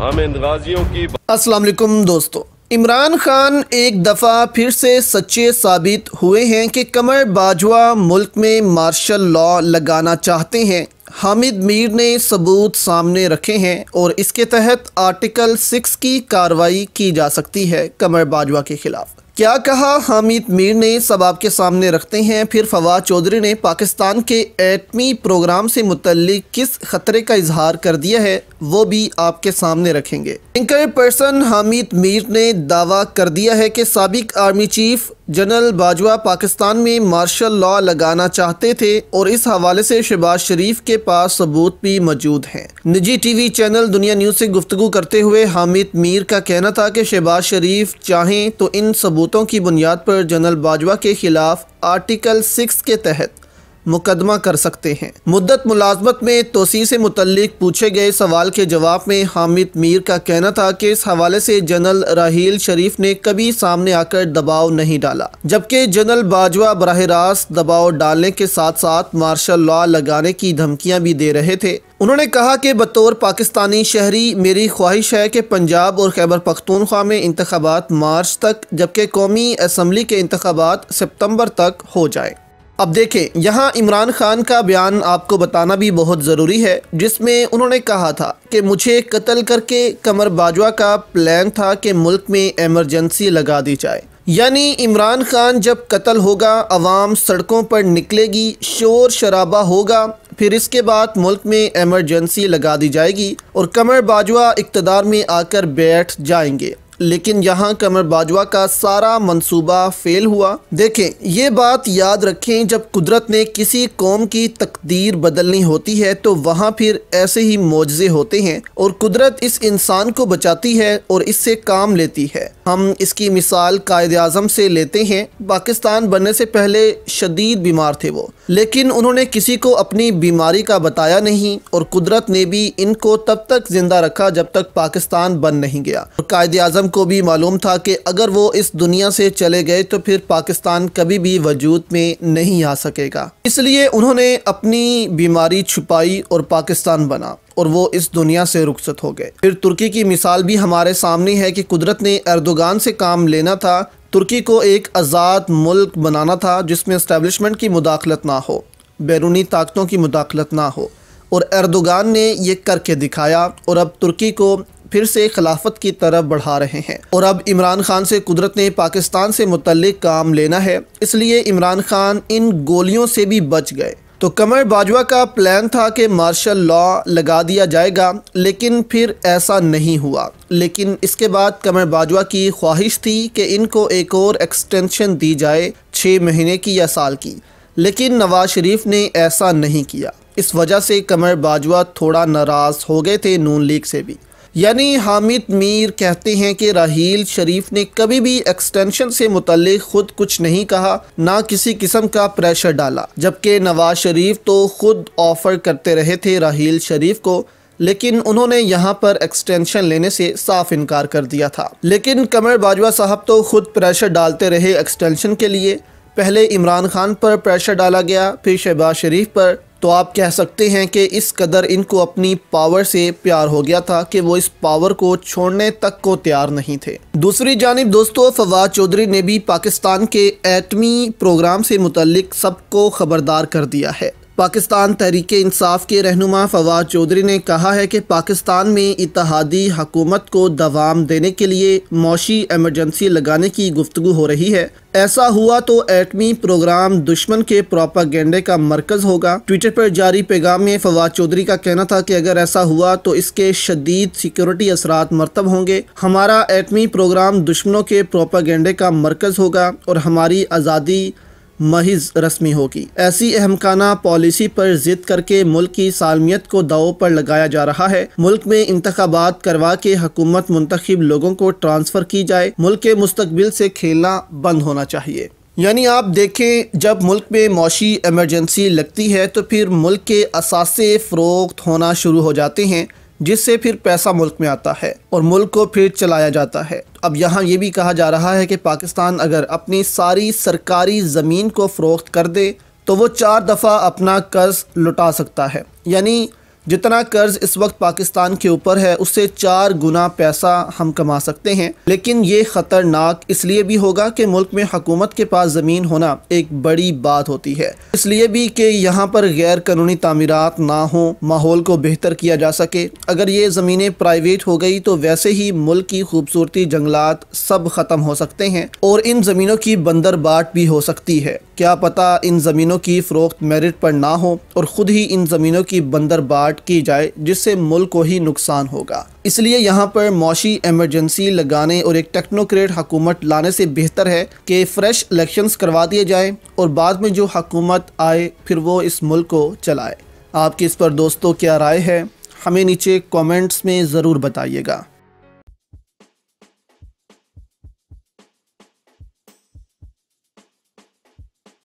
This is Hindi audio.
हम इन गाजियों की। अस्सलाम वालेकुम दोस्तों, इमरान खान एक दफ़ा फिर से सच्चे साबित हुए हैं कि कमर बाजवा मुल्क में मार्शल लॉ लगाना चाहते हैं। हामिद मीर ने सबूत सामने रखे हैं और इसके तहत आर्टिकल 6 की कार्रवाई की जा सकती है कमर बाजवा के खिलाफ। क्या कहा हामिद मीर ने, सब आपके सामने रखते हैं। फिर फवाद चौधरी ने पाकिस्तान के एटमी प्रोग्राम से मुतल्लिक किस खतरे का इजहार कर दिया है, वो भी आपके सामने रखेंगे। एंकर पर्सन हामिद मीर ने दावा कर दिया है कि साबिक army chief general Bajwa Pakistan में मार्शल लॉ लगाना चाहते थे और इस हवाले से शहबाज शरीफ के पास सबूत भी मौजूद हैं। निजी टीवी चैनल दुनिया न्यूज़ से गुफ्तगू करते हुए हामिद मीर का कहना था कि शहबाज शरीफ चाहें तो इन सबूतों की बुनियाद पर जनरल बाजवा के खिलाफ आर्टिकल 6 के तहत मुकदमा कर सकते हैं। मुद्दत मुलाजमत में तोसी से मुतल्लिक पूछे गए सवाल के जवाब में हामिद मीर का कहना था कि इस हवाले से जनरल राहील शरीफ ने कभी सामने आकर दबाव नहीं डाला, जबकि जनरल बाजवा बराह रास्त दबाव डालने के साथ साथ मार्शल लॉ लगाने की धमकियां भी दे रहे थे। उन्होंने कहा कि बतौर पाकिस्तानी शहरी मेरी ख्वाहिश है कि पंजाब और खैबर पख्तूनख्वा में इंतखाबात मार्च तक, जबकि कौमी असम्बली के इंतखाबात सितंबर तक हो जाए। अब देखें, यहाँ इमरान खान का बयान आपको बताना भी बहुत ज़रूरी है, जिसमें उन्होंने कहा था कि मुझे कत्ल करके कमर बाजवा का प्लान था कि मुल्क में एमरजेंसी लगा दी जाए। यानी इमरान खान जब कत्ल होगा, अवाम सड़कों पर निकलेगी, शोर शराबा होगा, फिर इसके बाद मुल्क में एमरजेंसी लगा दी जाएगी और कमर बाजवा इक़्तिदार में आकर बैठ जाएंगे। लेकिन यहाँ कमर बाजवा का सारा मंसूबा फेल हुआ। देखें, ये बात याद रखें, जब कुदरत ने किसी कौम की तकदीर बदलनी होती है तो वहाँ फिर ऐसे ही मौजज़े होते हैं और कुदरत इस इंसान को बचाती है और इससे काम लेती है। हम इसकी मिसाल कायद आज़म से लेते हैं। पाकिस्तान बनने से पहले शदीद बीमार थे वो, लेकिन उन्होंने किसी को अपनी बीमारी का बताया नहीं और कुदरत ने भी इनको तब तक जिंदा रखा जब तक पाकिस्तान बन नहीं गया। और कायद आज़म को भी मालूम था कि अगर वो इस दुनिया से चले गए तो फिर पाकिस्तान कभी भी वजूद में नहीं आ सकेगा। इसलिए उन्होंने अपनी बीमारी छुपाई और पाकिस्तान बना और वो इस दुनिया से रुखसत हो गए। फिर तुर्की की मिसाल भी हमारे सामने है कि कुदरत ने एर्दोगान से काम लेना था। तुर्की को एक आज़ाद मुल्क बनाना था जिसमें एस्टेब्लिशमेंट की मुदाखलत ना हो, बैरूनी ताकतों की मुदाखलत ना हो, और एर्दोगान ने ये करके दिखाया और अब तुर्की को फिर से खिलाफत की तरफ बढ़ा रहे हैं। और अब इमरान खान से कुदरत ने पाकिस्तान से मुतल्लिक काम लेना है, इसलिए इमरान खान इन गोलियों से भी बच गए। तो कमर बाजवा का प्लान था कि मार्शल लॉ लगा दिया जाएगा, लेकिन फिर ऐसा नहीं हुआ। लेकिन इसके बाद कमर बाजवा की ख्वाहिश थी कि इनको एक और एक्सटेंशन दी जाए 6 महीने की या साल की, लेकिन नवाज शरीफ ने ऐसा नहीं किया। इस वजह से कमर बाजवा थोड़ा नाराज़ हो गए थे नून लीग से भी। यानी हामिद मीर कहते हैं कि राहील शरीफ ने कभी भी एक्सटेंशन से मुतल्लिक खुद कुछ नहीं कहा, ना किसी किस्म का प्रेशर डाला, जबकि नवाज शरीफ तो खुद ऑफ़र करते रहे थे राहील शरीफ को, लेकिन उन्होंने यहाँ पर एक्सटेंशन लेने से साफ इनकार कर दिया था। लेकिन कमर बाजवा साहब तो खुद प्रेशर डालते रहे एक्सटेंशन के लिए। पहले इमरान खान पर प्रेशर डाला गया, फिर शहबाज शरीफ पर। तो आप कह सकते हैं कि इस कदर इनको अपनी पावर से प्यार हो गया था कि वो इस पावर को छोड़ने तक को तैयार नहीं थे। दूसरी जानिब दोस्तों, फवाद चौधरी ने भी पाकिस्तान के एटमी प्रोग्राम से मुतल्लिक सबको खबरदार कर दिया है। पाकिस्तान तहरीक इंसाफ के रहनुमा फवाद चौधरी ने कहा है कि पाकिस्तान में इत्तेहादी हुकूमत को दवाम देने के लिए मौशी एमरजेंसी लगाने की गुफ्तगू हो रही है। ऐसा हुआ तो एटमी प्रोग्राम दुश्मन के प्रोपागेंडे का मरकज़ होगा। ट्विटर पर जारी पैगाम में फवाद चौधरी का कहना था कि अगर ऐसा हुआ तो इसके शदीद सिक्योरिटी असरात मरतब होंगे। हमारा एटमी प्रोग्राम दुश्मनों के प्रोपागेंडे का मरकज़ होगा और हमारी आज़ादी महज रस्मी होगी। ऐसी अहमकाना पॉलिसी पर जिद करके मुल्क की सालमियत को दाव पर लगाया जा रहा है। मुल्क में इंतखाबात करवा के हुकूमत मुंतखब लोगों को ट्रांसफ़र की जाए। मुल्क के मुस्तकबिल से खेलना बंद होना चाहिए। यानी आप देखें, जब मुल्क में मौशी एमरजेंसी लगती है तो फिर मुल्क के असासे फ़रोख्त होना शुरू हो जाते हैं, जिससे फिर पैसा मुल्क में आता है और मुल्क को फिर चलाया जाता है। अब यहाँ ये भी कहा जा रहा है कि पाकिस्तान अगर अपनी सारी सरकारी ज़मीन को फ़रोख्त कर दे तो वो 4 दफ़ा अपना कर्ज लुटा सकता है। यानी जितना कर्ज इस वक्त पाकिस्तान के ऊपर है उससे 4 गुना पैसा हम कमा सकते हैं। लेकिन ये ख़तरनाक इसलिए भी होगा कि मुल्क में हुकूमत के पास ज़मीन होना एक बड़ी बात होती है, इसलिए भी कि यहाँ पर गैर कानूनी तामीरात ना हो, माहौल को बेहतर किया जा सके। अगर ये ज़मीनें प्राइवेट हो गई तो वैसे ही मुल्क की खूबसूरती, जंगलात सब ख़त्म हो सकते हैं और इन ज़मीनों की बंदरबाट भी हो सकती है। क्या पता इन ज़मीनों की फ़रोख्त मेरिट पर ना हो और ख़ुद ही इन ज़मीनों की बंदरबाट की जाए, जिससे मुल्क को ही नुकसान होगा। इसलिए यहाँ पर मौशी एमरजेंसी लगाने और एक टेक्नोक्रेट हुकूमत लाने से बेहतर है कि फ़्रेश इलेक्शंस करवा दिए जाए और बाद में जो हुकूमत आए फिर वो इस मुल्क को चलाए। आपकी इस पर दोस्तों क्या राय है, हमें नीचे कमेंट्स में ज़रूर बताइएगा।